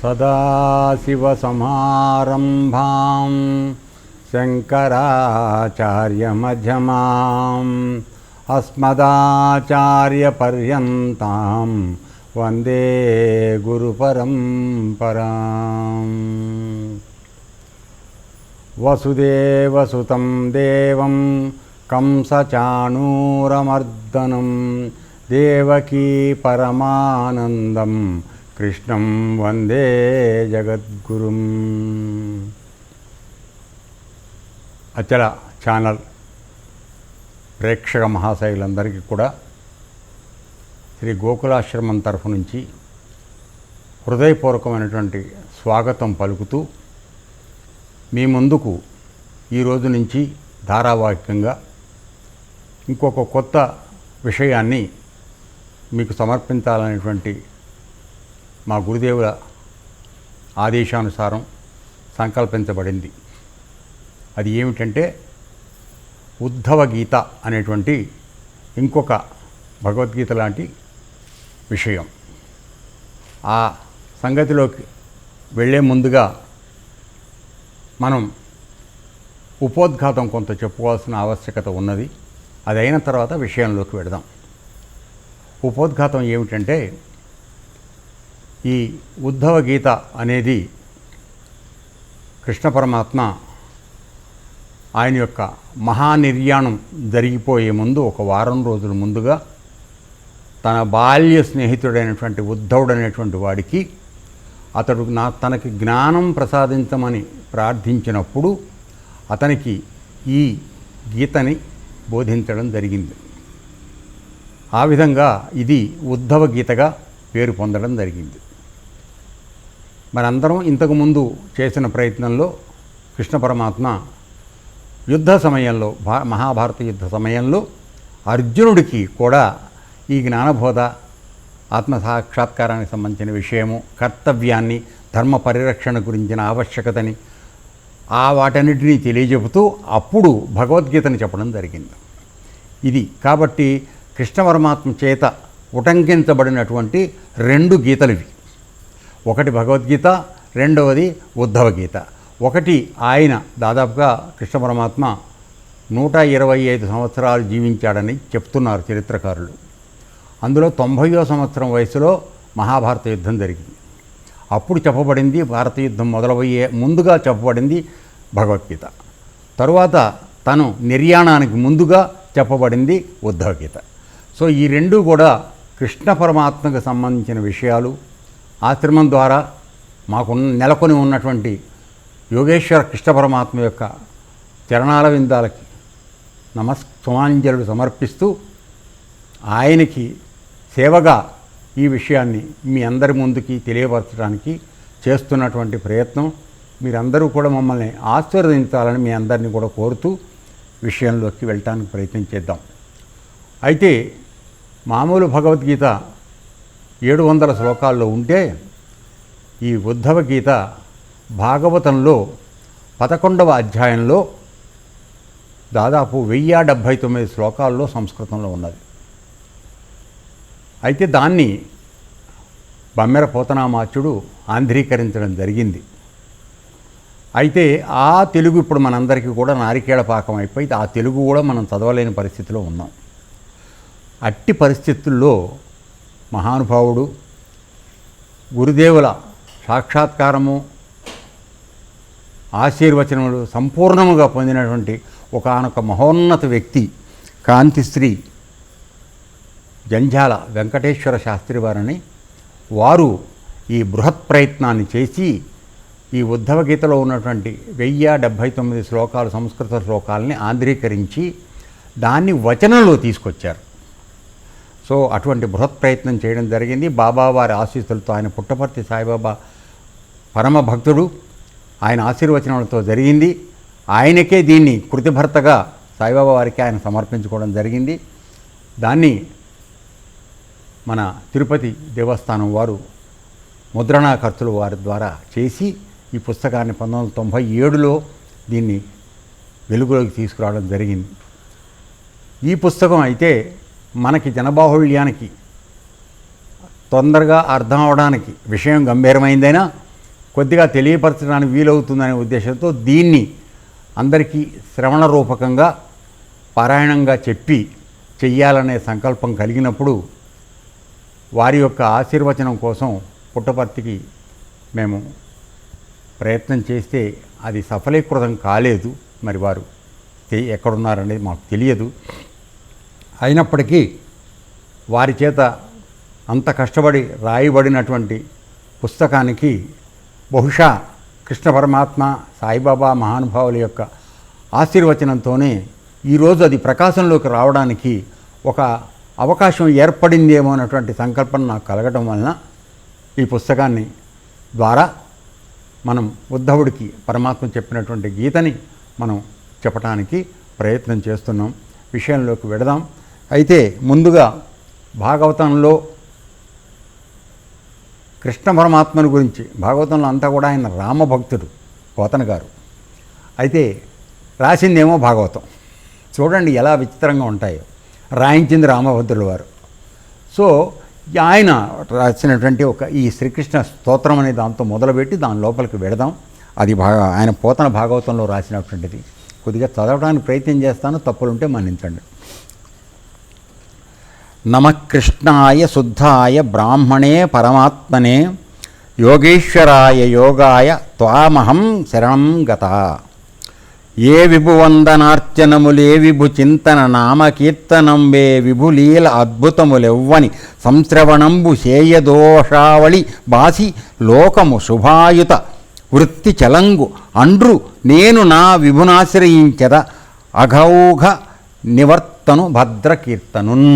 సదాశివసమారంభాం శంకరాచార్యమధ్యమాం అస్మదాచార్యపర్యంతాం వందే గురుపరంపరాం. వసుదేవసుతం దేవం కంసచాణూరమర్దనం దేవకీ పరమానందం కృష్ణం వందే జగద్గురుం. అచల ఛానల్ ప్రేక్షక మహాశయులందరికీ కూడా శ్రీ గోకులాశ్రమం తరఫు నుంచి హృదయపూర్వకమైనటువంటి స్వాగతం పలుకుతూ మీ ముందుకు ఈరోజు నుంచి ధారావాహికంగా ఇంకొక కొత్త విషయాన్ని మీకు సమర్పించాలనేటువంటి మా గురుదేవుల ఆదేశానుసారం సంకల్పించబడింది. అది ఏమిటంటే ఉద్ధవ గీత అనేటువంటి ఇంకొక భగవద్గీత లాంటి విషయం. ఆ సంగతిలోకి వెళ్ళే ముందుగా మనం ఉపోద్ఘాతం కొంత చెప్పుకోవాల్సిన ఆవశ్యకత ఉన్నది. అది అయిన తర్వాత విషయంలోకి వెడదాం. ఉపోద్ఘాతం ఏమిటంటే, ఈ ఉద్ధవ గీత అనేది కృష్ణ పరమాత్మ ఆయన యొక్క మహానిర్యాణం జరిగిపోయే ముందు ఒక వారం రోజుల ముందుగా తన బాల్య స్నేహితుడైనటువంటి ఉద్ధవుడు అనేటువంటి వాడికి అతడు తనకి జ్ఞానం ప్రసాదించమని ప్రార్థించినప్పుడు అతనికి ఈ గీతని బోధించడం జరిగింది. ఆ విధంగా ఇది ఉద్ధవ గీతగా పేరు పొందడం జరిగింది. మనందరం ఇంతకుముందు చేసిన ప్రయత్నంలో కృష్ణ పరమాత్మ యుద్ధ సమయంలో మహాభారత యుద్ధ సమయంలో అర్జునుడికి కూడా ఈ జ్ఞానబోధ, ఆత్మసాక్షాత్కారానికి సంబంధించిన విషయము, కర్తవ్యాన్ని, ధర్మ పరిరక్షణ గురించిన ఆవశ్యకతని వాటన్నిటినీ తెలియజెబుతూ అప్పుడు భగవద్గీతని చెప్పడం జరిగింది. ఇది కాబట్టి కృష్ణ పరమాత్మ చేత ఉటంకించబడినటువంటి రెండు గీతలు ఇవి. ఒకటి భగవద్గీత, రెండవది ఉద్ధవ గీత. ఒకటి ఆయన దాదాపుగా కృష్ణ పరమాత్మ 125 సంవత్సరాలు జీవించాడని చెప్తున్నారు చరిత్రకారులు. అందులో 90వ సంవత్సరం వయసులో మహాభారత యుద్ధం జరిగింది. అప్పుడు చెప్పబడింది భారత యుద్ధం మొదలయ్యే ముందుగా చెప్పబడింది భగవద్గీత. తరువాత తను నిర్యాణానికి ముందుగా చెప్పబడింది ఉద్ధవ గీత. సో ఈ రెండు కూడా కృష్ణ పరమాత్మకు సంబంధించిన విషయాలు. ఆశ్రమం ద్వారా మాకు నెలకొని ఉన్నటువంటి యోగేశ్వర కృష్ణ పరమాత్మ యొక్క చరణాల విందాలకి సుమాంజలుడు సమర్పిస్తూ ఆయనకి సేవగా ఈ విషయాన్ని మీ అందరి ముందుకి తెలియపరచడానికి చేస్తున్నటువంటి ప్రయత్నం. మీరందరూ కూడా మమ్మల్ని ఆశీర్వదించాలని మీ అందరినీ కూడా కోరుతూ విషయంలోకి వెళ్ళటానికి ప్రయత్నం చేద్దాం. అయితే మామూలు భగవద్గీత 700 శ్లోకాల్లో ఉంటే ఈ ఉద్ధవ గీత భాగవతంలో 11వ అధ్యాయంలో దాదాపు 1079 శ్లోకాల్లో సంస్కృతంలో ఉన్నది. అయితే దాన్ని బమ్మెర పోతనామాచ్యుడు ఆంధ్రీకరించడం జరిగింది. అయితే ఆ తెలుగు ఇప్పుడు మనందరికీ కూడా నారికేళ పాకం అయిపోయి ఆ తెలుగు కూడా మనం చదవలేని పరిస్థితిలో ఉన్నాం. అట్టి పరిస్థితుల్లో మహానుభావుడు గురుదేవుల సాక్షాత్కారము, ఆశీర్వచనములు సంపూర్ణముగా పొందినటువంటి ఒకానొక మహోన్నత వ్యక్తి కాంతిశ్రీ జంఝాల వెంకటేశ్వర శాస్త్రి వారని వారు ఈ బృహత్ ప్రయత్నాన్ని చేసి ఈ ఉద్ధవ గీతలో ఉన్నటువంటి 1079 శ్లోకాలు సంస్కృత శ్లోకాలని ఆంధ్రీకరించి దాన్ని వచనంలో తీసుకొచ్చారు. సో అటువంటి బృహత్ ప్రయత్నం చేయడం జరిగింది. బాబావారి ఆశీస్సులతో, ఆయన పుట్టపర్తి సాయిబాబా పరమ భక్తుడు, ఆయన ఆశీర్వచనాలతో జరిగింది. ఆయనకే దీన్ని కృతిభర్తగా సాయిబాబా వారికి ఆయన సమర్పించుకోవడం జరిగింది. దాన్ని మన తిరుపతి దేవస్థానం వారు ముద్రణా ఖర్చులు వారి ద్వారా చేసి ఈ పుస్తకాన్ని 1997లో దీన్ని వెలుగులోకి తీసుకురావడం జరిగింది. ఈ పుస్తకం అయితే మనకి జనబాహుళ్యానికి తొందరగా అర్థం అవడానికి విషయం గంభీరమైందైనా కొద్దిగా తెలియపరచడానికి వీలవుతుందనే ఉద్దేశంతో దీన్ని అందరికీ శ్రవణ రూపకంగా పారాయణంగా చెప్పి చెయ్యాలనే సంకల్పం కలిగినప్పుడు వారి యొక్క ఆశీర్వచనం కోసం పుట్టపర్తికి మేము ప్రయత్నం చేస్తే అది సఫలీకృతం కాలేదు. మరి వారు ఎక్కడున్నారనేది మాకు తెలియదు. అయినప్పటికీ వారి చేత అంత కష్టపడి రాయబడినటువంటి పుస్తకానికి బహుశా కృష్ణ పరమాత్మ, సాయిబాబా మహానుభావుల యొక్క ఆశీర్వచనంతోనే ఈరోజు అది ప్రకాశంలోకి రావడానికి ఒక అవకాశం ఏర్పడిందేమో అన్నటువంటి సంకల్పం నాకు కలగడం వలన ఈ పుస్తకాన్ని ద్వారా మనం ఉద్ధవుడికి పరమాత్మ చెప్పినటువంటి గీతని మనం చెప్పడానికి ప్రయత్నం చేస్తున్నాం. విషయంలోకి వెడదాం. అయితే ముందుగా భాగవతంలో కృష్ణ పరమాత్మని గురించి, భాగవతంలో అంతా కూడా ఆయన రామభక్తుడు పోతన గారు, అయితే రాసిందేమో భాగవతం. చూడండి ఎలా విచిత్రంగా ఉంటాయో. రాయించింది రామభద్రుల వారు. సో ఆయన రాసినటువంటి ఈ శ్రీకృష్ణ స్తోత్రం అనే దాంతో మొదలుపెట్టి దాని లోపలికి వెడదాం. అది ఆయన పోతన భాగవతంలో రాసినటువంటిది. కొద్దిగా చదవడానికి ప్రయత్నం చేస్తాను, తప్పులుంటే మన్నించండి. నమః కృష్ణాయ శుద్ధాయ బ్రాహ్మణే పరమాత్మనే యోగేశ్వరాయ యోగాయ త్వామహం శరణం గత. ఏ విభువందనార్చనములే విభు చింతన నామకీర్తనంబే విభులీల అద్భుతములెవ్వని సంశ్రవణంబు శేయదోషావళి బాసి లోకము శుభాయుత వృత్తి చలంగు అండ్రు నేను నా విభునాశ్రయించద అఘౌఘ నివర్తను భద్రకీర్తనున్.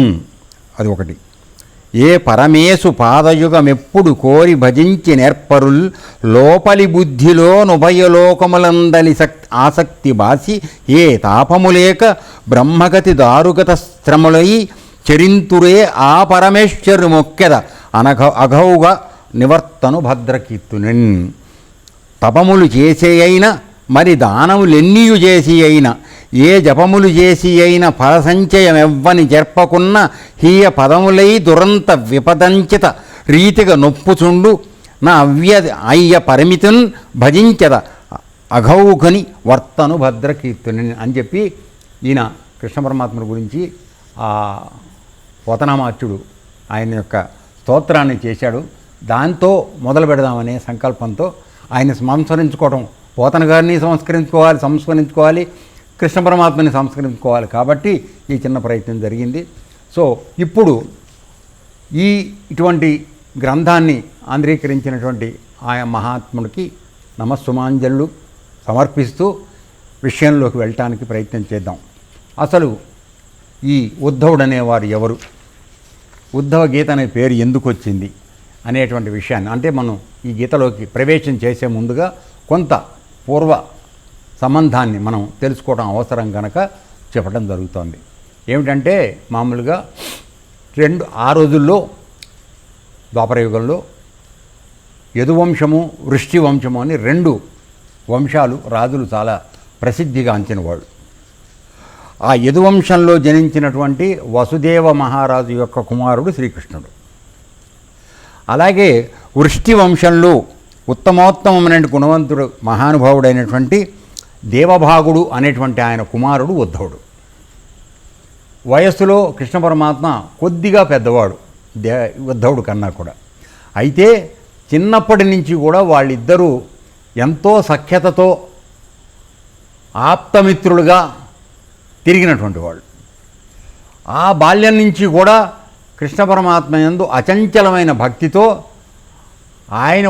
అది ఒకటి. ఏ పరమేశు పాదయుగమెప్పుడు కోరి భజించి నేర్పరుల్ లోపలి బుద్ధిలో నుభయలోకములందలి ఆసక్తి బాసి ఏ తాపములేక బ్రహ్మగతి దారుగత శ్రములై చరింతురే ఆ పరమేశ్వరు మొక్కెద అఘౌగ నివర్తను భద్రకీర్తునిన్. తపములు చేసే అయిన మరి దానములెన్నియు చేసి అయిన ఏ జపములు చేసి అయిన ఫలసంచయమెవ్వని జర్పకున్న హీయ పదములై దురంత విపదంచిత రీతిగా నొప్పుచుండు నా అయ్య పరిమితున్ భజించద అఘౌఘని వర్తను భద్రకీర్తుని అని చెప్పి ఈయన కృష్ణ పరమాత్మ గురించి ఆ పోతనామాచ్యుడు ఆయన యొక్క స్తోత్రాన్ని చేశాడు. దాంతో మొదలు పెడదామనే సంకల్పంతో ఆయన సంస్కరించుకోవడం, పోతన గారిని సంస్కరించుకోవాలి, కృష్ణ పరమాత్మని సంస్కరించుకోవాలి. కాబట్టి ఈ చిన్న ప్రయత్నం జరిగింది. సో ఇప్పుడు ఇటువంటి గ్రంథాన్ని ఆంధ్రీకరించినటువంటి ఆయా మహాత్ముడికి నమస్సుమాంజలు సమర్పిస్తూ విషయంలోకి వెళ్ళటానికి ప్రయత్నం చేద్దాం. అసలు ఈ ఉద్ధవుడు అనేవారు ఎవరు, ఉద్ధవ గీత అనే పేరు ఎందుకు వచ్చింది అనేటువంటి విషయాన్ని, అంటే మనం ఈ గీతలోకి ప్రవేశం చేసే ముందుగా కొంత పూర్వ సంబంధాన్ని మనం తెలుసుకోవడం అవసరం కనుక చెప్పడం జరుగుతోంది. ఏమిటంటే మామూలుగా ఆ రోజుల్లో ద్వాపరయుగంలో యదువంశము వృష్టి వంశము అని 2 వంశాలు రాజులు చాలా ప్రసిద్ధిగాంచిన వాళ్ళు. ఆ యదువంశంలో జనించినటువంటి వసుదేవ మహారాజు యొక్క కుమారుడు శ్రీకృష్ణుడు. అలాగే వృష్టి వంశంలో ఉత్తమోత్తమైన గుణవంతుడు మహానుభావుడైనటువంటి దేవభాగుడు అనేటువంటి ఆయన కుమారుడు ఉద్ధవుడు. వయస్సులో కృష్ణ పరమాత్మ కొద్దిగా పెద్దవాడు ఉద్ధవుడు కన్నా కూడా. అయితే చిన్నప్పటి నుంచి కూడా వాళ్ళిద్దరూ ఎంతో సఖ్యతతో ఆప్తమిత్రులుగా తిరిగినటువంటి వాళ్ళు. ఆ బాల్యం నుంచి కూడా కృష్ణ పరమాత్మ యందు అచంచలమైన భక్తితో ఆయన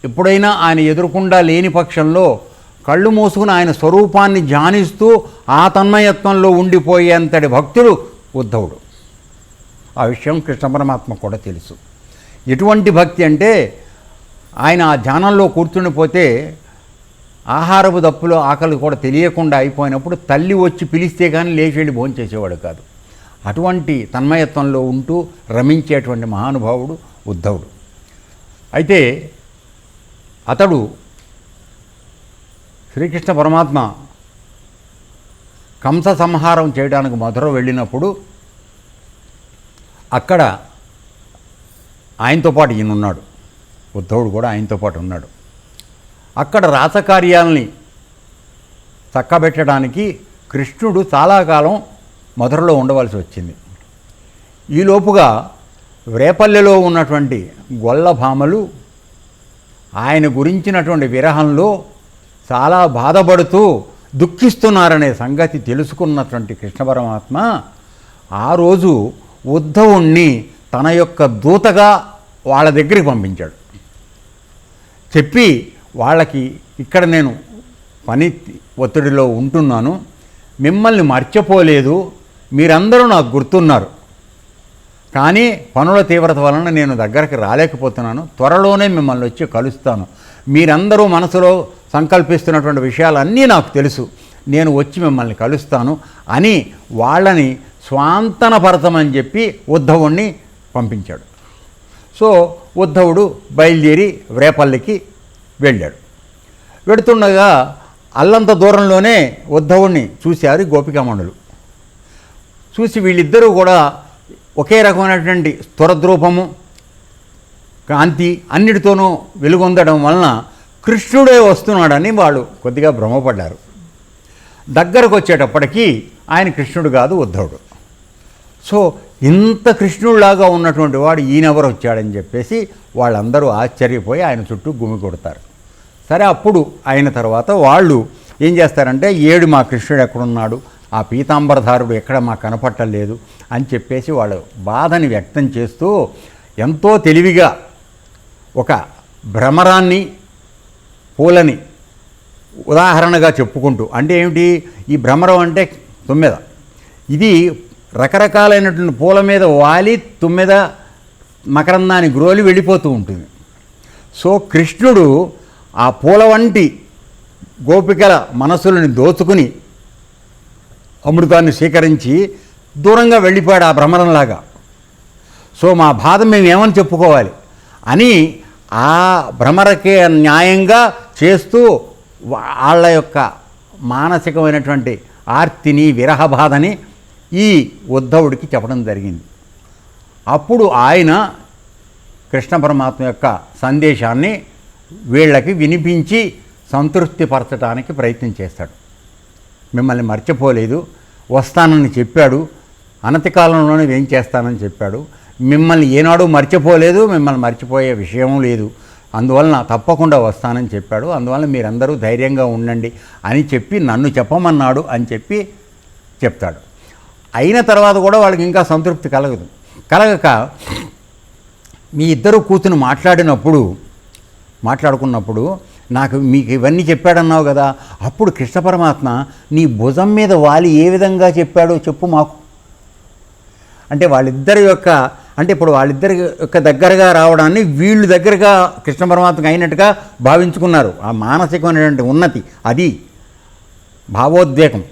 ఎప్పుడైనా ఆయన ఎదురుకుండా లేని పక్షంలో కళ్ళు మూసుకుని ఆయన స్వరూపాన్ని ధ్యానిస్తూ ఆ తన్మయత్వంలో ఉండిపోయేంతటి భక్తుడు ఉద్ధవుడు. ఆ విషయం కృష్ణ పరమాత్మ కూడా తెలుసు. ఎటువంటి భక్తి అంటే ఆయన ఆ ధ్యానంలో కూర్చుండిపోతే ఆహారపు దప్పులో ఆకలి కూడా తెలియకుండా అయిపోయినప్పుడు తల్లి వచ్చి పిలిస్తే కానీ లేచి వెళ్ళి భోంచేసేవాడు కాదు. అటువంటి తన్మయత్వంలో ఉంటూ రమించేటువంటి మహానుభావుడు ఉద్ధవుడు. అయితే అతడు శ్రీకృష్ణ పరమాత్మ కంస సంహారం చేయడానికి మధుర వెళ్ళినప్పుడు అక్కడ ఆయనతో పాటు ఈయనున్నాడు. ఉద్ధవుడు కూడా ఆయనతో పాటు ఉన్నాడు. అక్కడ రాసకార్యాలని చక్కబెట్టడానికి కృష్ణుడు చాలా కాలం మధురలో ఉండవలసి వచ్చింది. ఈలోపుగా రేపల్లెలో ఉన్నటువంటి గొల్లభామలు ఆయన గురించినటువంటి విరహంలో చాలా బాధపడుతూ దుఃఖిస్తున్నారనే సంగతి తెలుసుకున్నటువంటి కృష్ణ పరమాత్మ ఆ రోజు ఉద్ధవుణ్ణి తన యొక్క దూతగా వాళ్ళ దగ్గరికి పంపించాడు. చెప్పి వాళ్ళకి, ఇక్కడ నేను పని ఒత్తిడిలో ఉంటున్నాను, మిమ్మల్ని మర్చిపోలేదు, మీరందరూ నాకు గుర్తున్నారు, కానీ పనుల తీవ్రత వలన నేను దగ్గరికి రాలేకపోతున్నాను, త్వరలోనే మిమ్మల్ని వచ్చి కలుస్తాను, మీరందరూ మనసులో సంకల్పిస్తున్నటువంటి విషయాలన్నీ నాకు తెలుసు, నేను వచ్చి మిమ్మల్ని కలుస్తాను అని వాళ్ళని స్వాంతనపరచమని చెప్పి ఉద్ధవుణ్ణి పంపించాడు. సో ఉద్ధవుడు బయలుదేరి రేపల్లికి వెళ్ళాడు. వెడుతుండగా అల్లంత దూరంలోనే ఉద్ధవుణ్ణి చూశారు గోపికామణులు. చూసి వీళ్ళిద్దరూ కూడా ఒకే రకమైనటువంటి స్థురద్రూపము, కాంతి అన్నిటితోనూ వెలుగొందడం వలన కృష్ణుడే వస్తున్నాడని వాళ్ళు కొద్దిగా భ్రమపడ్డారు. దగ్గరకు వచ్చేటప్పటికీ ఆయన కృష్ణుడు కాదు, ఉద్ధవుడు. సో ఇంత కృష్ణుడిలాగా ఉన్నటువంటి వాడు ఈయనెవరు వచ్చాడని చెప్పేసి వాళ్ళందరూ ఆశ్చర్యపోయి ఆయన చుట్టూ గుమి కొడతారు. సరే, అప్పుడు అయిన తర్వాత వాళ్ళు ఏం చేస్తారంటే, ఏడు మా కృష్ణుడు ఎక్కడున్నాడు, ఆ పీతాంబరధారుడు ఎక్కడ మాకు కనపట్టలేదు అని చెప్పేసి వాళ్ళ బాధని వ్యక్తం చేస్తూ ఎంతో తెలివిగా ఒక భ్రమరాన్ని, పూలని ఉదాహరణగా చెప్పుకుంటూ, అంటే ఏమిటి, ఈ భ్రమరం అంటే తుమ్మెద, ఇది రకరకాలైనటువంటి పూల మీద వాలి తుమ్మెద మకరందాన్ని గ్రోలి వెళ్ళిపోతూ ఉంటుంది. సో కృష్ణుడు ఆ పూల వంటి గోపికల మనసులను దోచుకుని అమృతాన్ని స్వీకరించి దూరంగా వెళ్ళిపోయాడు ఆ భ్రమరంలాగా. సో మా బాధ మేము ఏమని చెప్పుకోవాలి అని ఆ భ్రమరకే న్యాయంగా చేస్తూ వాళ్ళ యొక్క మానసికమైనటువంటి ఆర్తిని, విరహ బాధని ఈ ఉద్ధవుడికి చెప్పడం జరిగింది. అప్పుడు ఆయన కృష్ణ పరమాత్మ యొక్క సందేశాన్ని వీళ్ళకి వినిపించి సంతృప్తిపరచడానికి ప్రయత్నం చేస్తాడు. మిమ్మల్ని మర్చిపోలేదు, వస్తానని చెప్పాడు, అనతి కాలంలోనే ఏం చేస్తానని చెప్పాడు, మిమ్మల్ని ఏనాడు మర్చిపోలేదు, మిమ్మల్ని మర్చిపోయే విషయం లేదు, అందువలన తప్పకుండా వస్తానని చెప్పాడు, అందువలన మీరందరూ ధైర్యంగా ఉండండి అని చెప్పి నన్ను చెప్పమన్నాడు అని చెప్పి చెప్తాడు. అయిన తర్వాత కూడా వాళ్ళకి ఇంకా సంతృప్తి కలగక మీ ఇద్దరు కూర్చుని మాట్లాడుకున్నప్పుడు నాకు మీకు ఇవన్నీ చెప్పాడన్నావు కదా, అప్పుడు కృష్ణ పరమాత్మ నీ భుజం మీద వాలి ఏ విధంగా చెప్పాడో చెప్పు మాకు. అంటే ఇప్పుడు వాళ్ళిద్దరి యొక్క దగ్గరగా రావడాన్ని వీళ్ళు దగ్గరగా కృష్ణ పరమాత్మకు అయినట్టుగా భావించుకున్నారు. ఆ మానసికమైనటువంటి ఉన్నతి, అది భావోద్వేగం.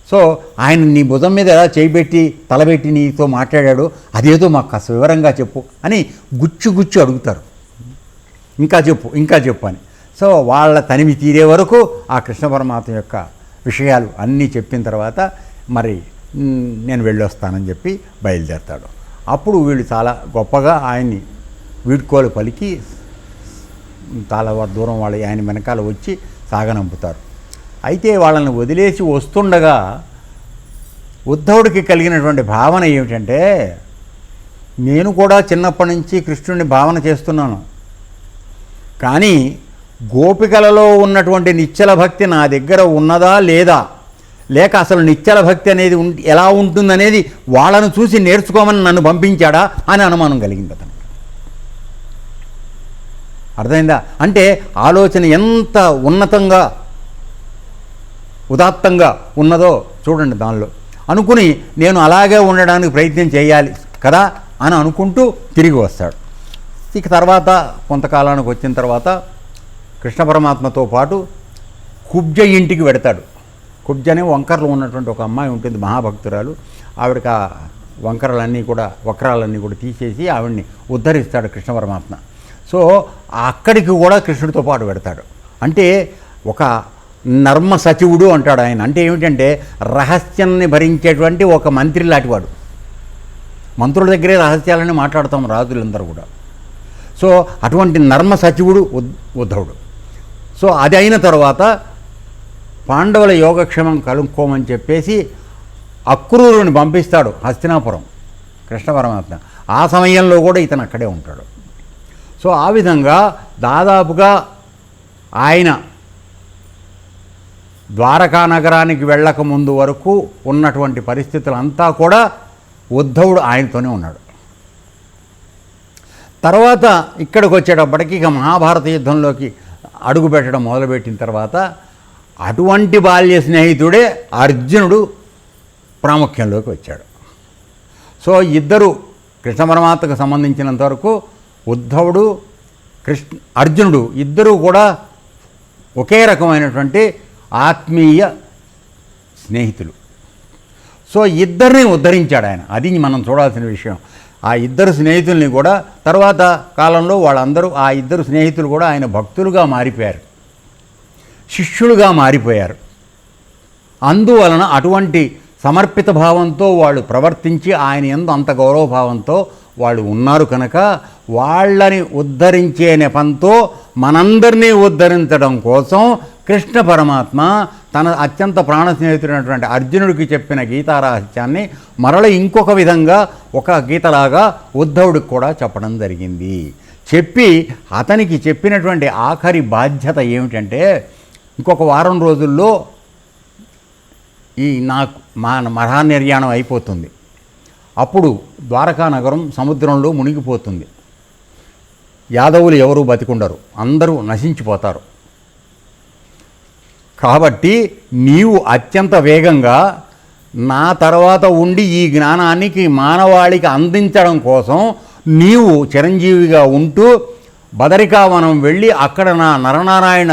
సో ఆయన నీ భుజం మీద ఎలా చేయబెట్టి తలబెట్టి నీతో మాట్లాడాడు, అదేదో మాకు కాస్త వివరంగా చెప్పు అని గుచ్చి అడుగుతారు. ఇంకా చెప్పు అని. సో వాళ్ళ తనివి తీరే వరకు ఆ కృష్ణ పరమాత్మ యొక్క విషయాలు అన్నీ చెప్పిన తర్వాత మరి నేను వెళ్ళొస్తానని చెప్పి బయలుదేరతాడు. అప్పుడు వీళ్ళు చాలా గొప్పగా ఆయన్ని వీడ్కోలు పలికి చాలా దూరం వాళ్ళు ఆయన వెనకాల వచ్చి సాగనంపుతారు. అయితే వాళ్ళని వదిలేసి వస్తుండగా ఉద్ధవుడికి కలిగినటువంటి భావన ఏమిటంటే, నేను కూడా చిన్నప్పటి నుంచి కృష్ణుడిని భావన చేస్తున్నాను, కానీ గోపికలలో ఉన్నటువంటి నిశ్చల భక్తి నా దగ్గర ఉన్నదా లేదా, లేక అసలు నిశ్చల భక్తి అనేది ఎలా ఉంటుందనేది వాళ్ళను చూసి నేర్చుకోమని నన్ను పంపించాడా అని అనుమానం కలిగింది అతను. అర్థమైందా? అంటే ఆలోచన ఎంత ఉన్నతంగా ఉదాత్తంగా ఉన్నదో చూడండి. దానిలో అనుకుని నేను అలాగే ఉండడానికి ప్రయత్నం చేయాలి కదా అని అనుకుంటూ తిరిగి వస్తాడు. ఇక తర్వాత కొంతకాలానికి వచ్చిన తర్వాత కృష్ణ పరమాత్మతో పాటు కుబ్జ ఇంటికి వెడతాడు. కుబ్జ అనే వంకరలు ఉన్నటువంటి ఒక అమ్మాయి ఉంటుంది, మహాభక్తురాలు. ఆవిడకి ఆ వక్రాలన్నీ కూడా తీసేసి ఆవిడ్ని ఉద్ధరిస్తాడు కృష్ణ పరమాత్మ. సో అక్కడికి కూడా కృష్ణుడితో పాటు పెడతాడు. అంటే ఒక నర్మ సచివుడు అంటాడు ఆయన. అంటే ఏమిటంటే రహస్యాన్ని భరించేటువంటి ఒక మంత్రి లాంటివాడు. మంత్రుల దగ్గరే రహస్యాలని మాట్లాడతాం రాజులందరూ కూడా. సో అటువంటి నర్మ సచివుడు ఉద్ధవుడు. సో అది అయిన తర్వాత పాండవుల యోగక్షేమం కలుక్కోమని చెప్పేసి అక్రూరుని పంపిస్తాడు హస్తినాపురం కృష్ణ పరమాత్మ. ఆ సమయంలో కూడా ఇతను అక్కడే ఉంటాడు. సో ఆ విధంగా దాదాపుగా ఆయన ద్వారకా నగరానికి వెళ్ళక ముందు వరకు ఉన్నటువంటి పరిస్థితులంతా కూడా ఉద్ధవుడు ఆయనతోనే ఉన్నాడు. తర్వాత ఇక్కడికి వచ్చేటప్పటికి ఇక మహాభారత యుద్ధంలోకి అడుగుపెట్టడం మొదలుపెట్టిన తర్వాత అటువంటి బాల్య స్నేహితుడే అర్జునుడు ప్రాముఖ్యంలోకి వచ్చాడు. సో ఇద్దరు కృష్ణ పరమాత్మకు సంబంధించినంత వరకు ఉద్ధవుడు అర్జునుడు ఇద్దరూ కూడా ఒకే రకమైనటువంటి ఆత్మీయ స్నేహితులు. సో ఇద్దరిని ఉద్ధరించాడు ఆయన. అది మనం చూడాల్సిన విషయం. ఆ ఇద్దరు స్నేహితుల్ని కూడా తర్వాత కాలంలో వాళ్ళందరూ ఆ ఇద్దరు స్నేహితులు కూడా ఆయన భక్తులుగా మారిపోయారు, శిష్యులుగా మారిపోయారు. అందువలన అటువంటి సమర్పిత భావంతో వాళ్ళు ప్రవర్తించి ఆయన యందు అంత గౌరవభావంతో వాళ్ళు ఉన్నారు కనుక వాళ్ళని ఉద్ధరించే నెపంతో మనందరినీ ఉద్ధరించడం కోసం కృష్ణ పరమాత్మ తన అత్యంత ప్రాణ స్నేహితుడైనటువంటి అర్జునుడికి చెప్పిన గీతారహస్యాన్ని మరల ఇంకొక విధంగా ఒక గీతలాగా ఉద్ధవుడికి కూడా చెప్పడం జరిగింది. చెప్పి అతనికి చెప్పినటువంటి ఆఖరి బాధ్యత ఏమిటంటే, ఇంకొక వారం రోజుల్లో ఈ నాకు మహానిర్యాణం అయిపోతుంది. అప్పుడు ద్వారకా నగరం సముద్రంలో మునిగిపోతుంది. యాదవులు ఎవరూ బతికుండరు, అందరూ నశించిపోతారు. కాబట్టి నీవు అత్యంత వేగంగా నా తర్వాత ఉండి ఈ జ్ఞానానికి మానవాళికి అందించడం కోసం నీవు చిరంజీవిగా ఉంటూ బదరికావనం వెళ్ళి అక్కడ నా నరనారాయణ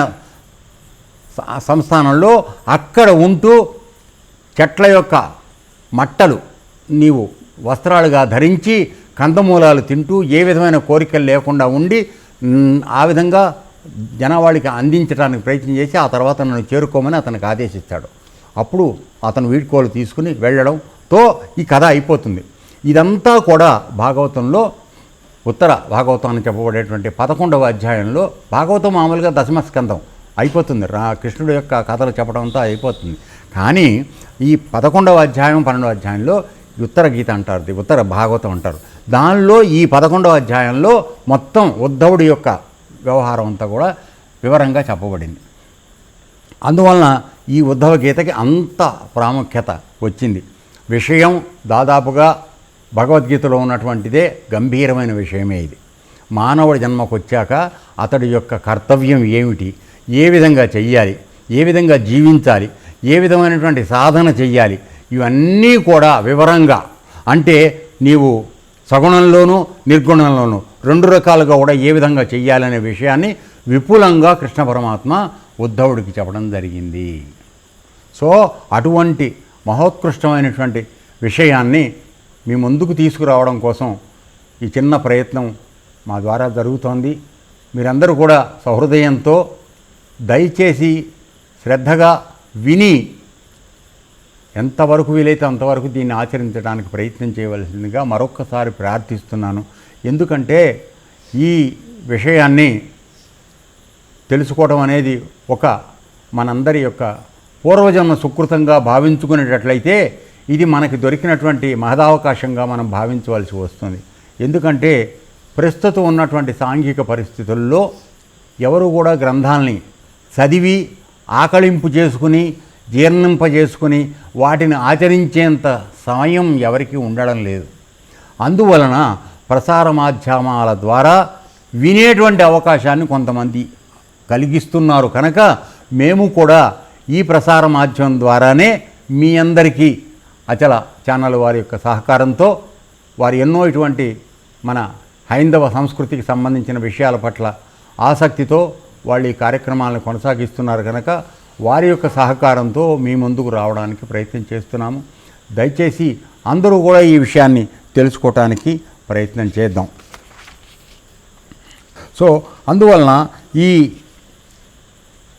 సంస్థానంలో అక్కడ ఉంటూ చెట్ల యొక్క మట్టలు నీవు వస్త్రాలుగా ధరించి కందమూలాలు తింటూ ఏ విధమైన కోరికలు లేకుండా ఉండి ఆ విధంగా జనవాళికి అందించడానికి ప్రయత్నం చేసి ఆ తర్వాత నన్ను చేరుకోమని అతనికి ఆదేశిస్తాడు. అప్పుడు అతను వీడ్కోలు తీసుకుని వెళ్ళడంతో ఈ కథ అయిపోతుంది. ఇదంతా కూడా భాగవతంలో ఉత్తర భాగవతం అని చెప్పబడేటువంటి 11వ అధ్యాయంలో, భాగవతం మామూలుగా దశమస్కందం అయిపోతుంది, కృష్ణుడు యొక్క కథలు చెప్పడంతో అయిపోతుంది. కానీ ఈ 11వ అధ్యాయం 12వ అధ్యాయంలో ఉత్తర గీత అంటారు, ఉత్తర భాగవతం అంటారు. దానిలో ఈ 11వ అధ్యాయంలో మొత్తం ఉద్ధవుడి యొక్క వ్యవహారం అంతా కూడా వివరంగా చెప్పబడింది. అందువలన ఈ ఉద్ధవ గీతకి అంత ప్రాముఖ్యత వచ్చింది. విషయం దాదాపుగా భగవద్గీతలో ఉన్నటువంటిదే గంభీరమైన విషయమే ఇది. మానవుడి జన్మకు వచ్చాక అతడి యొక్క కర్తవ్యం ఏమిటి, ఏ విధంగా చెయ్యాలి, ఏ విధంగా జీవించాలి, ఏ విధమైనటువంటి సాధన చెయ్యాలి, ఇవన్నీ కూడా వివరంగా, అంటే నీవు సగుణంలోనూ నిర్గుణంలోనూ రెండు రకాలుగా కూడా ఏ విధంగా చెయ్యాలనే విషయాన్ని విపులంగా కృష్ణ పరమాత్మ ఉద్ధవుడికి చెప్పడం జరిగింది. సో అటువంటి మహోత్కృష్టమైనటువంటి విషయాన్ని మీ ముందుకు తీసుకురావడం కోసం ఈ చిన్న ప్రయత్నం మా ద్వారా జరుగుతోంది. మీరందరూ కూడా సహృదయంతో దయచేసి శ్రద్ధగా విని ఎంతవరకు వీలైతే అంతవరకు దీన్ని ఆచరించడానికి ప్రయత్నం చేయవలసిందిగా మరొక్కసారి ప్రార్థిస్తున్నాను. ఎందుకంటే ఈ విషయాన్ని తెలుసుకోవడం అనేది ఒక మనందరి యొక్క పూర్వజన్మ సుకృతంగా భావించుకునేటట్లయితే ఇది మనకి దొరికినటువంటి మహదావకాశంగా మనం భావించవలసి వస్తుంది. ఎందుకంటే ప్రస్తుతం ఉన్నటువంటి సాంఘిక పరిస్థితుల్లో ఎవరు కూడా గ్రంథాలని చదివి ఆకళింపు చేసుకుని జీర్ణింపజేసుకుని వాటిని ఆచరించేంత సమయం ఎవరికీ ఉండడం లేదు. అందువలన ప్రసార మాధ్యమాల ద్వారా వినేటువంటి అవకాశాన్ని కొంతమంది కలిగిస్తున్నారు కనుక మేము కూడా ఈ ప్రసార మాధ్యమం ద్వారానే మీ అందరికీ అచల ఛానల్ వారి యొక్క సహకారంతో వారు ఎన్నో ఇటువంటి మన హైందవ సంస్కృతికి సంబంధించిన విషయాల పట్ల ఆసక్తితో వాళ్ళు ఈ కార్యక్రమాలను కొనసాగిస్తున్నారు కనుక వారి యొక్క సహకారంతో మీ ముందుకు రావడానికి ప్రయత్నం చేస్తున్నాము. దయచేసి అందరూ కూడా ఈ విషయాన్ని తెలుసుకోవటానికి ప్రయత్నం చేద్దాం. సో అందువలన ఈ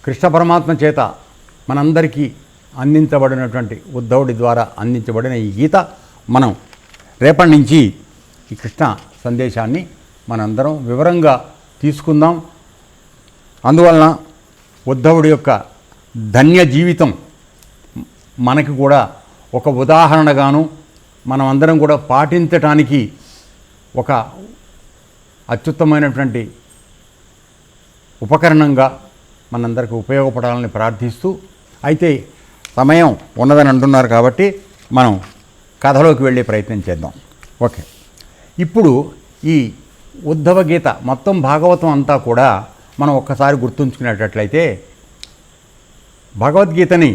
కృష్ణ పరమాత్మ చేత మనందరికీ అందించబడినటువంటి ఉద్ధవుడి ద్వారా అందించబడిన ఈ గీత మనం రేపటి నుంచి ఈ కృష్ణ సందేశాన్ని మనందరం వివరంగా తీసుకుందాం. అందువలన ఉద్ధవుడి యొక్క ధన్య జీవితం మనకి కూడా ఒక ఉదాహరణగాను మనం అందరం కూడా పాటించటానికి ఒక అత్యుత్తమైనటువంటి ఉపకరణంగా మనందరికీ ఉపయోగపడాలని ప్రార్థిస్తూ, అయితే సమయం ఉన్నదని అంటున్నారు కాబట్టి మనం కథలోకి వెళ్ళే ప్రయత్నం చేద్దాం. ఓకే, ఇప్పుడు ఈ ఉద్ధవ గీత మొత్తం భాగవతం అంతా కూడా మనం ఒక్కసారి గుర్తుంచుకునేటట్లయితే, భగవద్గీతని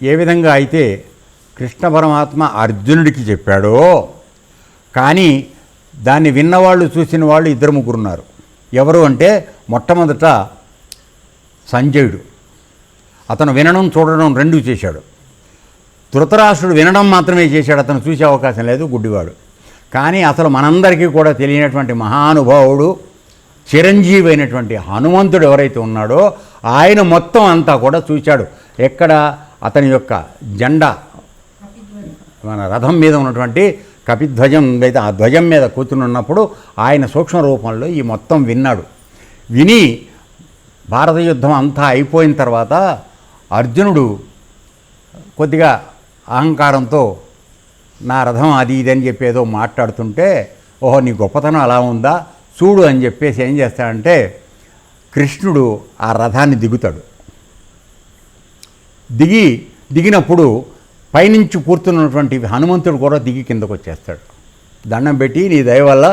ఏ విధంగా అయితే కృష్ణ పరమాత్మ అర్జునుడికి చెప్పాడో, కానీ దాన్ని విన్నవాళ్ళు చూసిన వాళ్ళు 2-3 ఉన్నారు. ఎవరు అంటే మొట్టమొదట సంజయుడు. అతను వినడం చూడడం రెండూ చేశాడు. ధృతరాష్ట్రుడు వినడం మాత్రమే చేశాడు, అతను చూసే అవకాశం లేదు, గుడ్డివాడు. కానీ అసలు మనందరికీ కూడా తెలియనటువంటి మహానుభావుడు చిరంజీవి అయినటువంటి హనుమంతుడు ఎవరైతే ఉన్నాడో ఆయన మొత్తం అంతా కూడా చూశాడు. ఎక్కడ అతని యొక్క జెండా మన రథం మీద ఉన్నటువంటి కపిధ్వజం అయితే ఆ ధ్వజం మీద కూర్చుని ఉన్నప్పుడు ఆయన సూక్ష్మ రూపంలో ఈ మొత్తం విన్నాడు. విని భారత యుద్ధం అంతా అయిపోయిన తర్వాత అర్జునుడు కొద్దిగా అహంకారంతో నా రథం అది ఇది అని చెప్పి ఏదో మాట్లాడుతుంటే, ఓహో నీ గొప్పతనం అలా ఉందా చూడు అని చెప్పేసి ఏం చేస్తాడంటే కృష్ణుడు ఆ రథాన్ని దిగుతాడు. దిగినప్పుడు పైనుంచి కూర్చున్నటువంటి హనుమంతుడు కూడా దిగి కిందకు వచ్చేస్తాడు. దండం పెట్టి నీ దయ వల్ల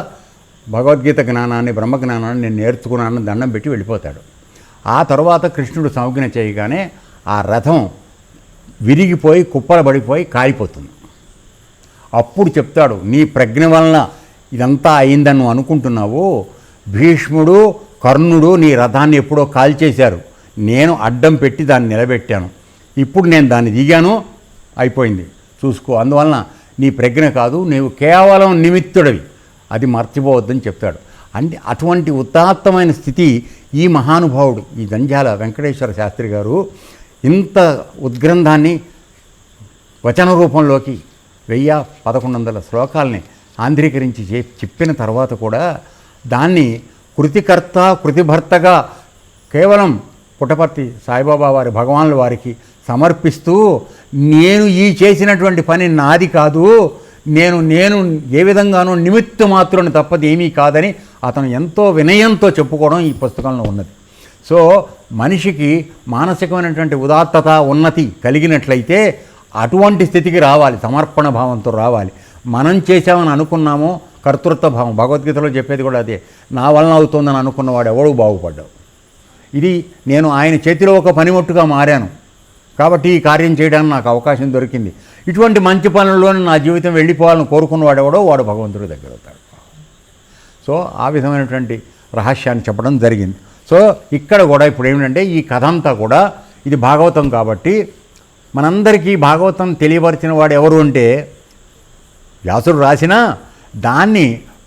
భగవద్గీత జ్ఞానాన్ని బ్రహ్మ జ్ఞానాన్ని నేను నేర్చుకున్నాను దండం పెట్టి వెళ్ళిపోతాడు. ఆ తర్వాత కృష్ణుడు సంజ్ఞ చేయగానే ఆ రథం విరిగిపోయి కుప్పలబడిపోయి కాలిపోతుంది. అప్పుడు చెప్తాడు, నీ ప్రజ్ఞ వలన ఇదంతా అయిందని నువ్వు అనుకుంటున్నావు, భీష్ముడు కర్ణుడు నీ రథాన్ని ఎప్పుడో కాల్చేశారు, నేను అడ్డం పెట్టి దాన్ని నిలబెట్టాను, ఇప్పుడు నేను దాన్ని దిగాను, అయిపోయింది చూసుకో, అందువలన నీ ప్రజ్ఞ కాదు, నీవు కేవలం నిమిత్తుడివి, అది మర్చిపోవద్దని చెప్తాడు. అంటే అటువంటి ఉదాత్తమైన స్థితి ఈ మహానుభావుడు ఈ జంధ్యాల వెంకటేశ్వర శాస్త్రి గారు ఇంత ఉద్గ్రంథాన్ని వచన రూపంలోకి 1100 శ్లోకాలని ఆంధ్రీకరించి చెప్పిన తర్వాత కూడా దాన్ని కృతికర్త కృతిభర్తగా కేవలం పుట్టపర్తి సాయిబాబా వారి భగవానుల వారికి సమర్పిస్తూ, నేను ఈ చేసినటువంటి పని నాది కాదు, నేను ఏ విధంగానూ నిమిత్త మాత్రుని తప్పది ఏమీ కాదని అతను ఎంతో వినయంతో చెప్పుకోవడం ఈ పుస్తకంలో ఉన్నది. సో మనిషికి మానసికమైనటువంటి ఉదాత్తత ఉన్నతి కలిగినట్లయితే అటువంటి స్థితికి రావాలి, సమర్పణ భావంతో రావాలి. మనం చేశామని అనుకున్నామో కర్తృత్వ భావం, భగవద్గీతలో చెప్పేది కూడా అదే, నా వలన అవుతుందని అనుకున్నవాడు ఎవడు బాగుపడ్డావు. ఇది నేను ఆయన చేతిలో ఒక పనిముట్టుగా మారాను కాబట్టి ఈ కార్యం చేయడానికి నాకు అవకాశం దొరికింది, ఇటువంటి మంచి పనుల్లోనే నా జీవితం వెళ్ళిపోవాలని కోరుకున్నవాడు ఎవడో వాడు భగవంతుడి దగ్గర అవుతాడు. సో ఆ విధమైనటువంటి రహస్యాన్ని చెప్పడం జరిగింది. సో ఇక్కడ కూడా ఇప్పుడు ఏమిటంటే ఈ కథ అంతా కూడా ఇది భాగవతం కాబట్టి మనందరికీ భాగవతం తెలియపరిచిన వాడు ఎవరు అంటే వ్యాసుడు రాసినా దాన్ని